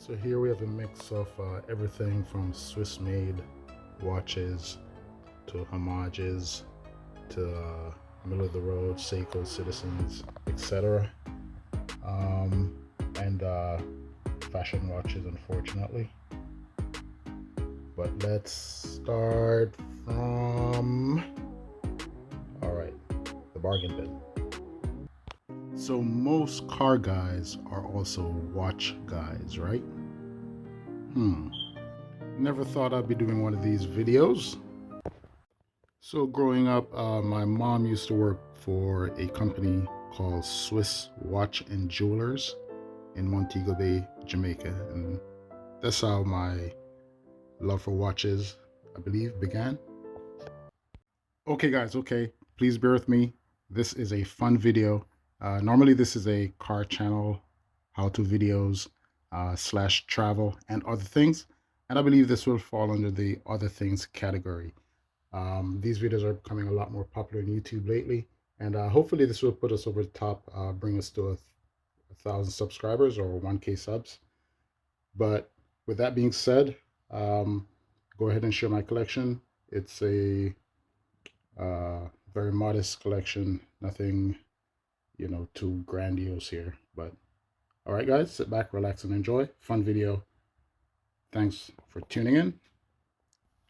So here we have a mix of everything from Swiss-made watches to homages to middle of the road Seiko Citizens, etc. Um, and fashion watches, unfortunately. But let's start from, all right, the bargain bin. So most car guys are also watch guys, right? Never thought I'd be doing one of these videos. So growing up, my mom used to work for a company called Swiss Watch and Jewelers in Montego Bay, Jamaica. And that's how my love for watches, I believe, began. Okay guys, okay, please bear with me. This is a fun video. Normally this is a car channel, how-to videos, slash travel and other things. And I believe this will fall under the other things category. These videos are becoming a lot more popular on YouTube lately. And hopefully this will put us over the top, bring us to 1,000 subscribers or 1K subs. But with that being said, go ahead and share my collection. It's a very modest collection, nothing, too grandiose here. But all right, guys, sit back, relax, and enjoy. Fun video. Thanks for tuning in.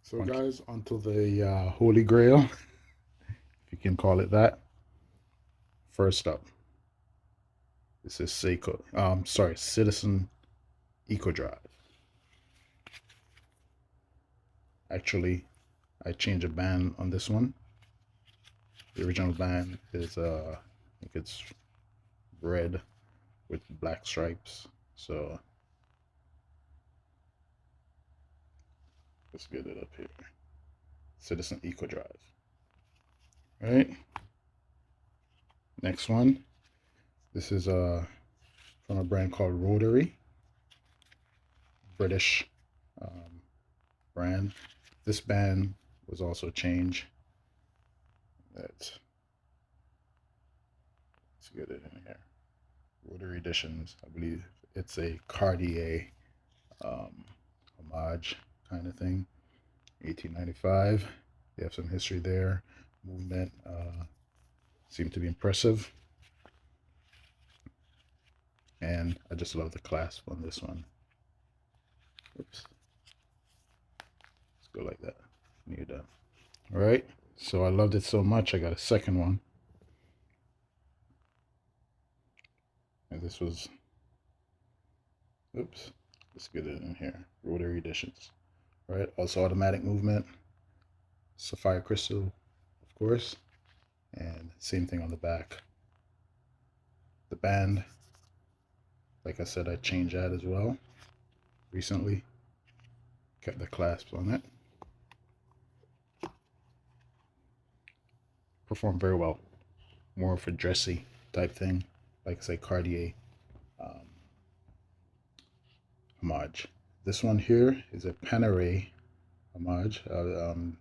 So, guys, onto the Holy Grail, if you can call it that. First up, this is Citizen Eco Drive. Actually, I changed a band on this one. The original band is, I think it's red with black stripes. So let's get it up here. Citizen Eco Drive. All right. Next one. This is from a brand called Rotary. British brand. This band was also changed. Let's get it in here. Rotary Editions. I believe it's a Cartier homage kind of thing. 1895. They have some history there. Movement seemed to be impressive. And I just love the clasp on this one. Oops. Let's go like that. You're done. All right. So I loved it so much, I got a second one. And this was, oops, let's get it in here. Rotary Editions. All right. Also automatic movement. Sapphire crystal, of course. And same thing on the back. The band, like I said, I changed that as well recently. Kept the clasps on it. Performed very well. More of a dressy type thing. Like I say, Cartier homage. This one here is a Panerai homage. And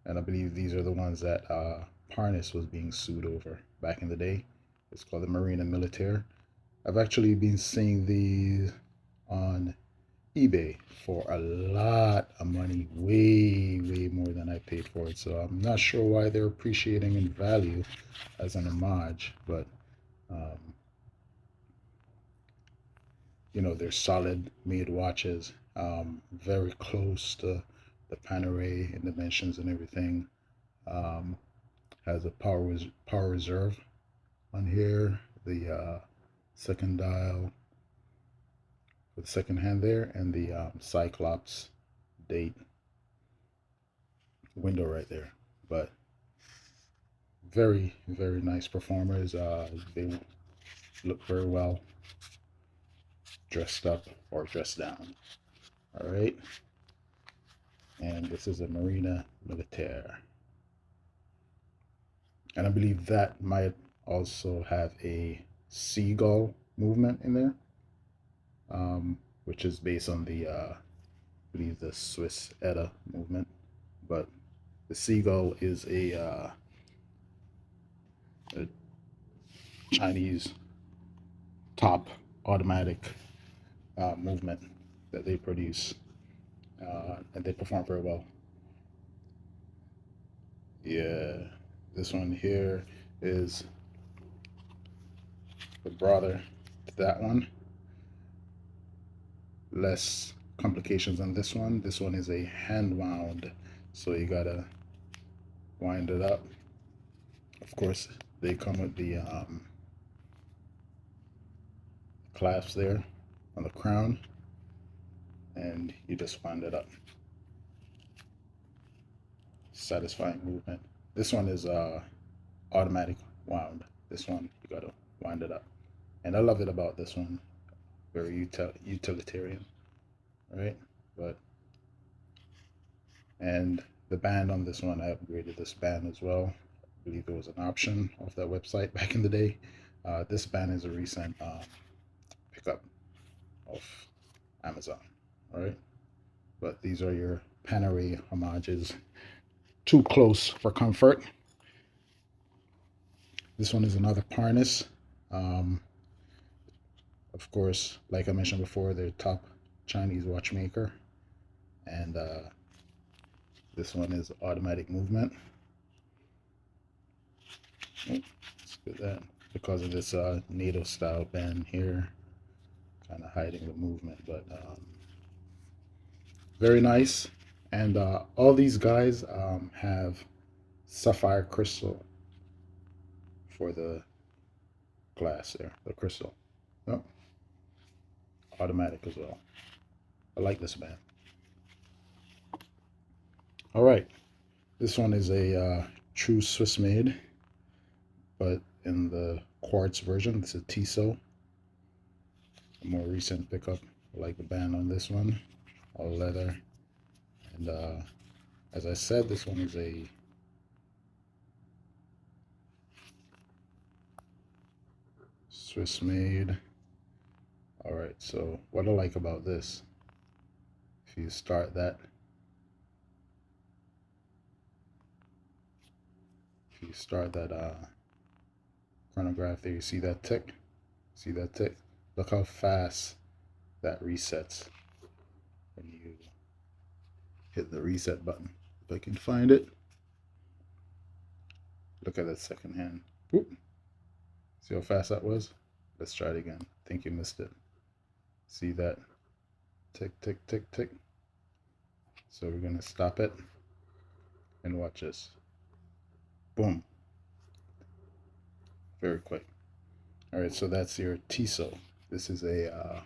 I believe these are the ones that Parnis was being sued over back in the day. It's called the militare. I've actually been seeing these on eBay for a lot of money, way more than I paid for it. So I'm not sure why they're appreciating in value as an homage, but they're solid made watches, very close to the Panerai in dimensions and everything. Has a power reserve on here, the second dial with the second hand there, and the Cyclops date window right there. But very nice performers. They look very well dressed up or dressed down. All right. And this is a Marina Militaire. And I believe that might also have a seagull movement in there, which is based on the, I believe, the Swiss ETA movement. But the seagull is a Chinese top automatic movement that they produce, and they perform very well. Yeah, this one here is the brother to that one. Less complications on this one. This one is a hand wound, so you gotta wind it up. Of course, they come with the clasps there on the crown, and you just wind it up. Satisfying movement. This one is automatic wound. This one you gotta wind it up, and I love it about this one. Very utilitarian, right? But and the band on this one, I upgraded this band as well. I believe it was an option off that website back in the day. This band is a recent pickup of Amazon, all right? But these are your Panerai homages. Too close for comfort. This one is another Parnis. Of course, like I mentioned before, they're top Chinese watchmaker. And this one is automatic movement. Oh, let's get that. Because of this NATO style band here, kind of hiding the movement, but very nice. And all these guys have sapphire crystal for the glass there, the crystal. Oh, automatic as well. I like this band. All right, this one is a true Swiss made, but in the quartz version. It's a TISO, a more recent pickup. I like the band on this one, all leather. And as I said, this one is a Swiss made. All right, so what I like about this, if you start that, chronograph there, you see that tick? See that tick? Look how fast that resets when you hit the reset button. If I can find it. Look at that second hand. Whoop. See how fast that was? Let's try it again. I think you missed it. See that? Tick, tick, tick, tick. So we're going to stop it and watch this. Boom. Very quick. All right, so that's your TISO. This is a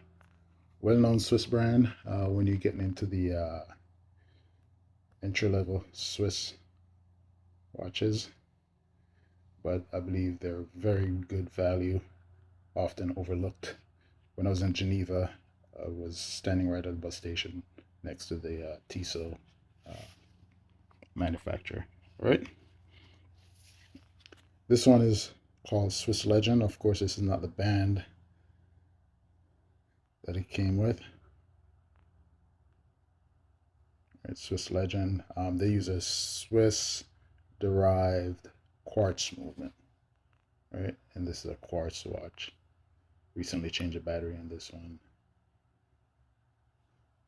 well-known Swiss brand when you're getting into the entry-level Swiss watches. But I believe they're very good value, often overlooked. When I was in Geneva, I was standing right at the bus station next to the TISO manufacturer. All right. This one is called Swiss Legend. Of course, this is not the band that it came with. It's Swiss Legend. They use a Swiss derived quartz movement, right? And this is a quartz watch. Recently changed the battery on this one.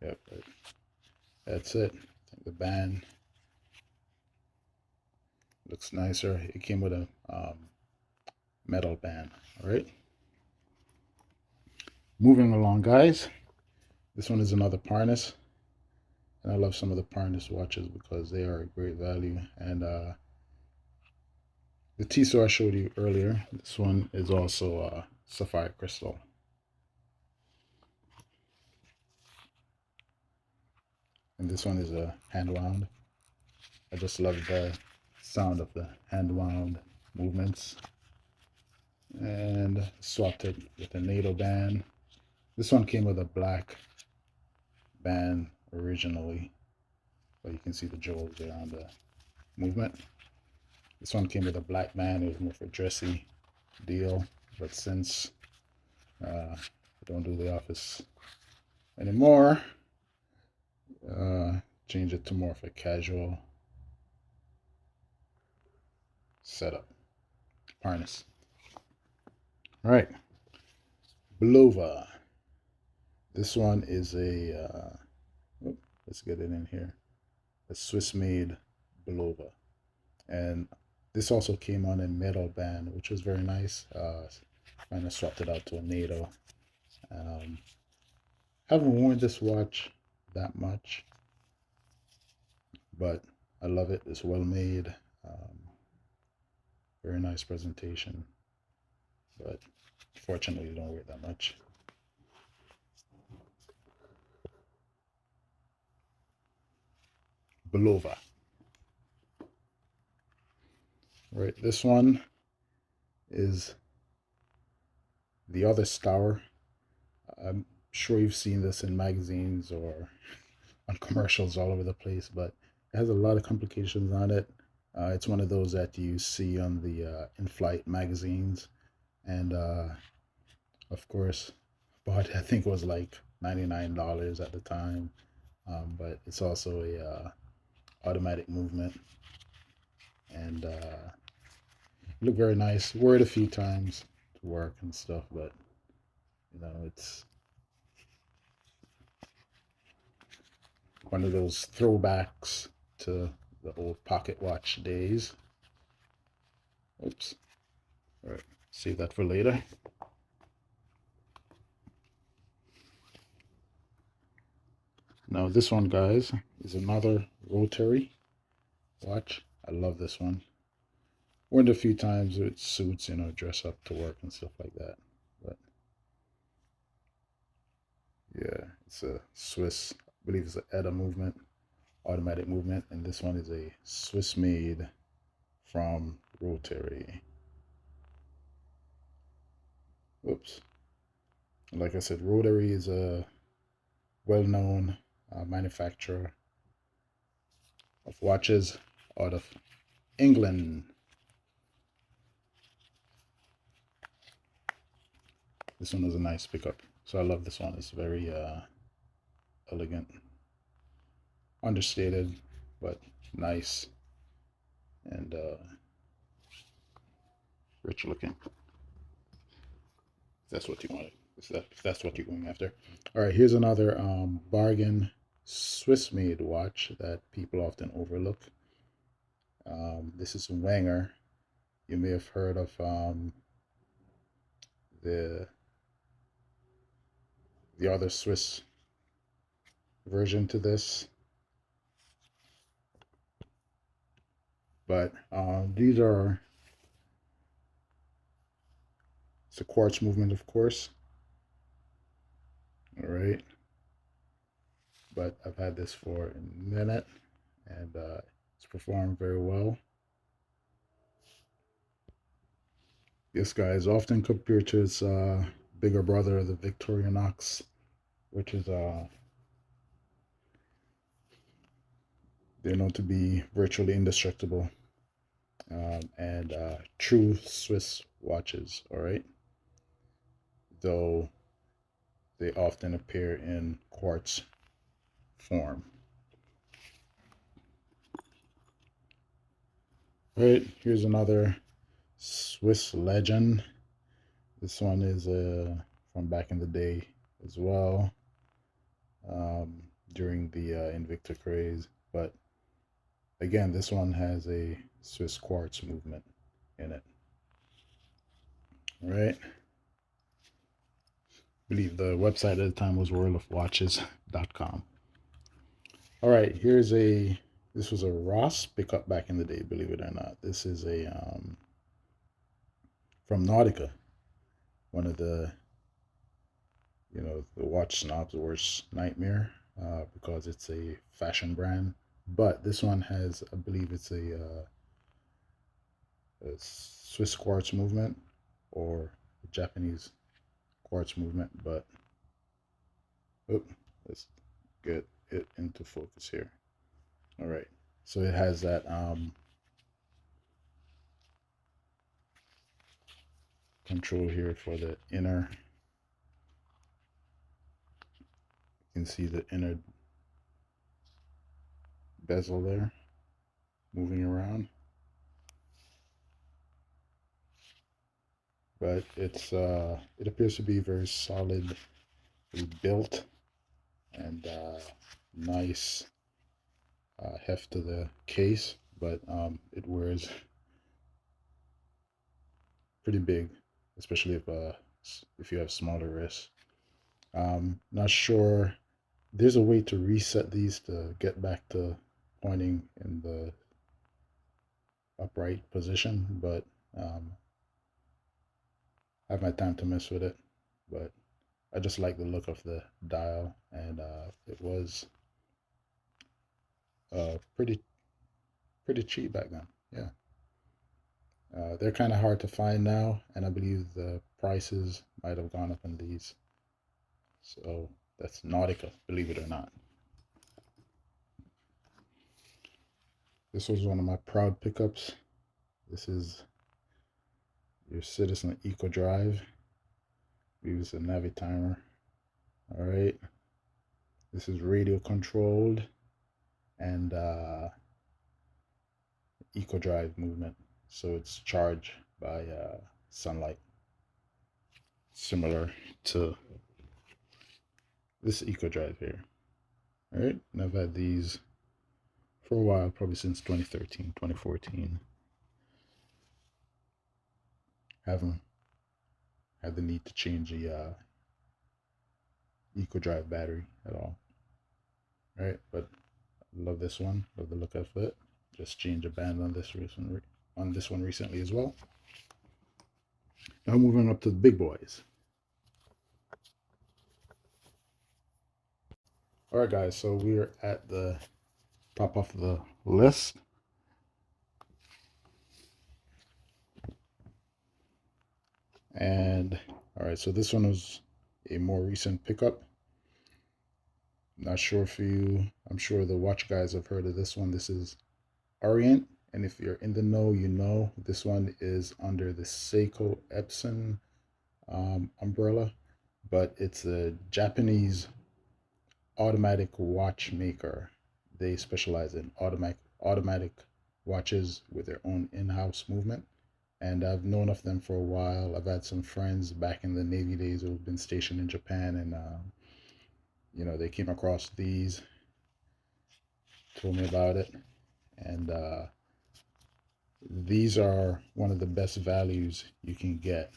Yep, that's it. The band looks nicer. It came with a metal band. All right. Moving along, guys. This one is another Parnis. And I love some of the Parnis watches because they are a great value. And the TISO I showed you earlier, this one is also sapphire crystal. And this one is a hand wound. I just love the sound of the hand wound movements. And swapped it with a NATO band. This one came with a black band originally, but you can see the jewels there on the movement. This one came with a black band. It was more for dressy deal, but since I don't do the office anymore, change it to more of a casual setup. Harness. All right, Bulova. This one is let's get it in here, a Swiss-made Bulova. And this also came on a metal band, which was very nice. Kind of swapped it out to a NATO. Um, haven't worn this watch that much, but I love it. It's well made. Very nice presentation, but fortunately, don't wear it that much. Bulova. Right, this one is the other star. I'm sure you've seen this in magazines or on commercials all over the place, but it has a lot of complications on it. It's one of those that you see on the in-flight magazines, and of course, but I think it was like $99 at the time. But it's also a automatic movement, and look very nice. Wore it a few times to work and stuff, but it's one of those throwbacks to the old pocket watch days. Oops. All right, save that for later. Now this one, guys, is another rotary watch. I love this one. Worn it a few times with suits, dress up to work and stuff like that. But yeah, it's a Swiss, I believe it's an ETA movement, automatic movement, and this one is a Swiss made from Rotary. Oops. Like I said, Rotary is a well-known manufacturer of watches out of England. This one is a nice pickup. So I love this one. It's very elegant, understated, but nice and rich looking. If that's what you want. If that's what you're going after. All right, here's another bargain Swiss-made watch that people often overlook. This is Wenger. You may have heard of the other Swiss version to this, but these are, it's a quartz movement, of course. All right, but I've had this for a minute, and it's performed very well. This guy is often compared to its bigger brother, the Victorinox, which is they're known to be virtually indestructible, and true Swiss watches. All right, though they often appear in quartz form. All right, here's another Swiss legend. This one is from back in the day as well, during the Invicta craze. But again, this one has a Swiss quartz movement in it. All right. I believe the website at the time was worldofwatches.com. All right, this was a Ross pickup back in the day, believe it or not. This is a from Nautica, one of the the watch snob's worst nightmare, because it's a fashion brand. But this one has, I believe it's a Swiss quartz movement or a Japanese quartz movement. But let's get it into focus here. All right, so it has that control here for the inner. You can see the inner bezel there moving around, but it appears to be very solid built, and nice heft to the case, but it wears pretty big, especially if you have smaller wrists. Not sure. There's a way to reset these to get back to pointing in the upright position, but I have my time to mess with it. But I just like the look of the dial, and it was pretty cheap back then. Yeah. They're kind of hard to find now, and I believe the prices might have gone up in these. So that's Nautica, believe it or not. This was one of my proud pickups. This is your Citizen Eco Drive. Use a Navi timer. All right. This is radio controlled and Eco Drive movement. So it's charged by sunlight, similar to this Eco Drive here. All right. And I've had these for a while, probably since 2013, 2014. Haven't had the need to change the Eco Drive battery at all. All right, but love this one. Love the look of it. Just changed a band on this one recently as well. Now moving up to the big boys. All right, guys. So we're at the top of the list. And all right, so this one was a more recent pickup. Not sure if I'm sure the watch guys have heard of this one. This is Orient. And if you're in the know, you know this one is under the Seiko Epson umbrella, but it's a Japanese automatic watchmaker. They specialize in automatic watches with their own in-house movement. And I've known of them for a while. I've had some friends back in the Navy days who've been stationed in Japan, and they came across these, told me about it, and these are one of the best values you can get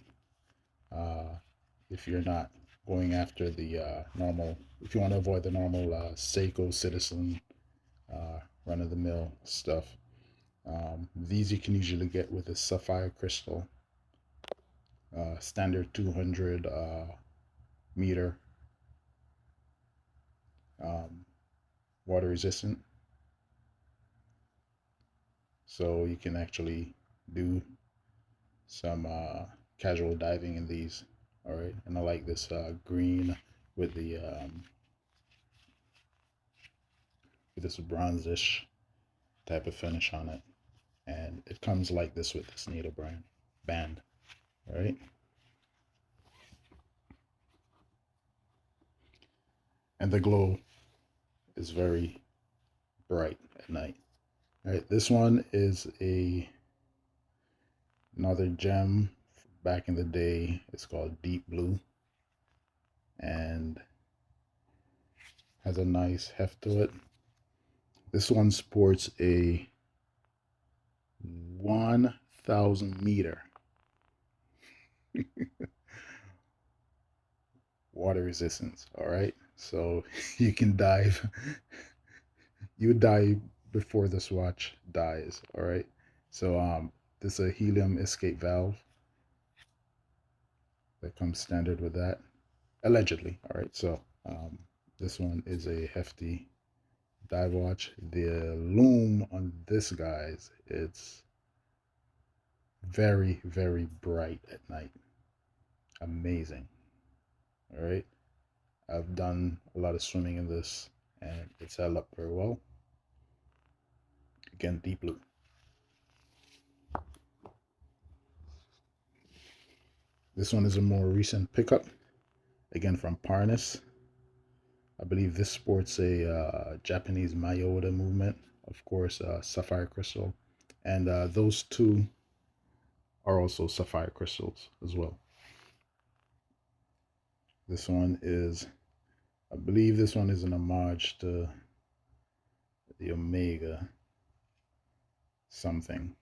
if you're not going after the normal. If you want to avoid the normal Seiko Citizen run-of-the-mill stuff. These you can usually get with a sapphire crystal, standard 200 meter, water resistant. So you can actually do some casual diving in these. All right, and I like this green with this bronzish type of finish on it, and it comes like this with this needle band. All right, and the glow is very bright at night. All right, this one is another gem back in the day. It's called Deep Blue, and has a nice heft to it. This one sports a 1,000 meter water resistance. All right, so you can dive. You die before this watch dies. All right, so this is a helium escape valve that comes standard with that, allegedly. All right, so this one is a hefty dive watch. The lume on this, guys, it's very, very bright at night. Amazing. All right, I've done a lot of swimming in this, and it's held up very well. Again, Deep Blue. This one is a more recent pickup, again from Parnis. I believe this sports a Japanese Mayota movement, of course, sapphire crystal, and those two are also sapphire crystals as well. This one is I believe this one is an homage to the Omega something.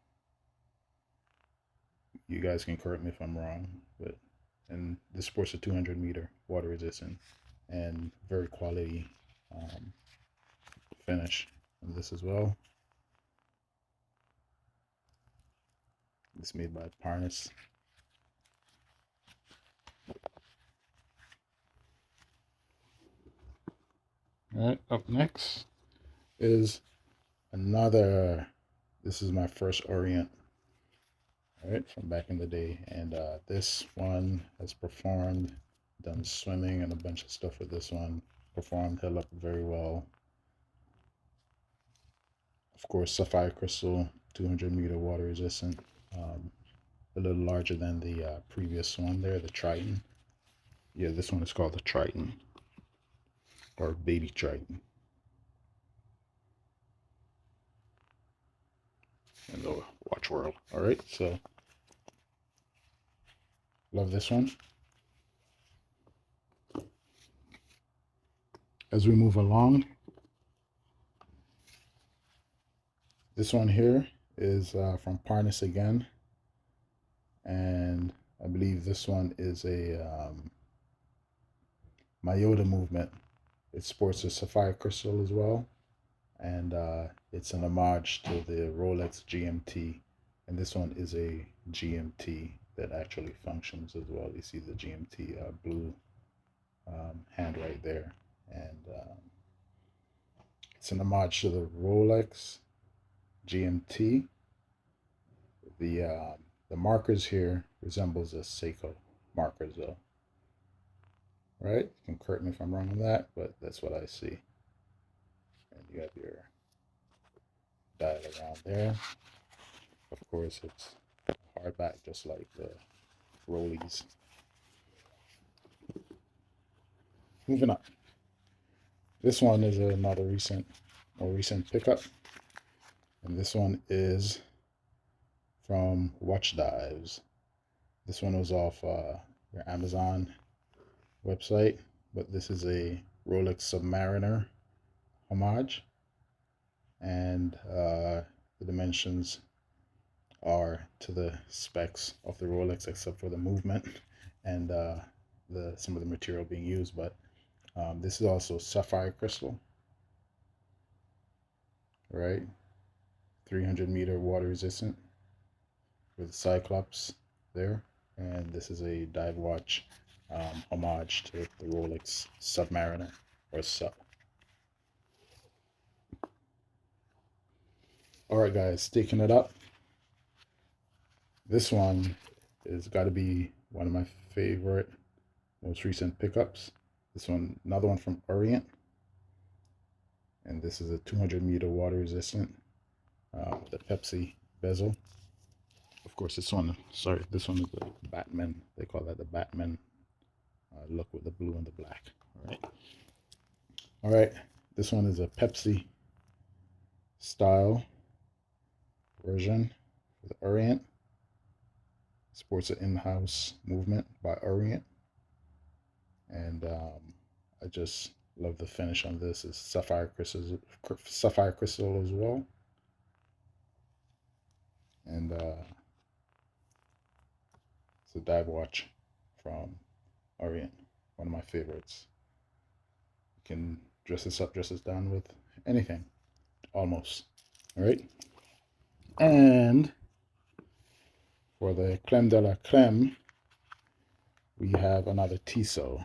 You guys can correct me if I'm wrong, but and this sports a 200-meter water resistant and very quality finish on this as well. It's made by Parnas. All right, up next is another. This is my first Orient, all right, from back in the day, and this one has performed, done swimming and a bunch of stuff with this one. Performed, held up very well. Of course, sapphire crystal, 200-meter water resistant. A little larger than the previous one there, the Triton. Yeah, this one is called the Triton or Baby Triton in the watch world. All right, so love this one. As we move along, this one here is from Parnas again, and I believe this one is a Myota movement. It sports a sapphire crystal as well, and it's an homage to the Rolex GMT, and this one is a GMT that actually functions as well. You see the GMT blue hand right there, and it's an homage to the Rolex GMT. The markers here resembles a Seiko markers though, right? You can correct me if I'm wrong on that, but that's what I see. And you have your dial around there. Of course, it's hardback, just like the Rollies. Moving on. This one is another more recent pickup, and this one is from Watch Dives. This one was off your Amazon website, but this is a Rolex Submariner homage, and the dimensions are to the specs of the Rolex, except for the movement and some of the material being used. But this is also sapphire crystal, right? 300-meter water resistant with Cyclops there, and this is a dive watch homage to the Rolex Submariner or Sub. All right, guys, taking it up. This one is got to be one of my favorite, most recent pickups. This one, another one from Orient, and this is a 200-meter water resistant the Pepsi bezel. Of course, this one is the Batman. They call that the Batman look with the blue and the black. All right. This one is a Pepsi style version for the Orient. Sports an in-house movement by Orient, and I just love the finish on this. It's sapphire crystal as well, and it's a dive watch from Orient, one of my favorites. You can dress this up, dress this down with anything, almost. All right, and for the creme de la creme, we have another Tissot.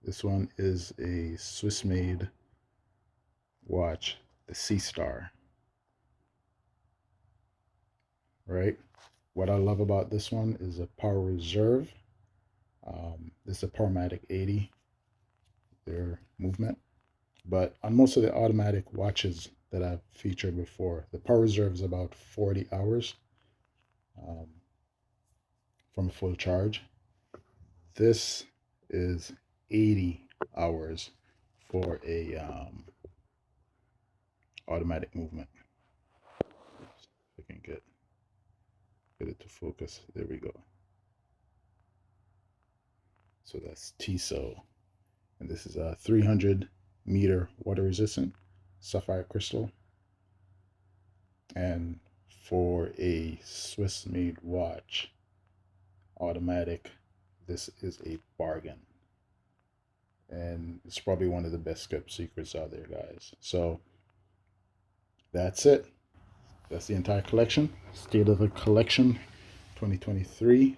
This one is a Swiss-made watch, the Sea Star. Right? What I love about this one is a power reserve. This is a Powermatic 80, their movement. But on most of the automatic watches that I've featured before, the power reserve is about 40 hours from a full charge. This is 80 hours for a automatic movement. If I can get it to focus. There we go. So that's Tissot And this is a 300-meter water resistant sapphire crystal. And for a Swiss made watch, automatic, this is a bargain. And it's probably one of the best kept secrets out there, guys. So that's it. That's the entire collection. State of the collection 2023.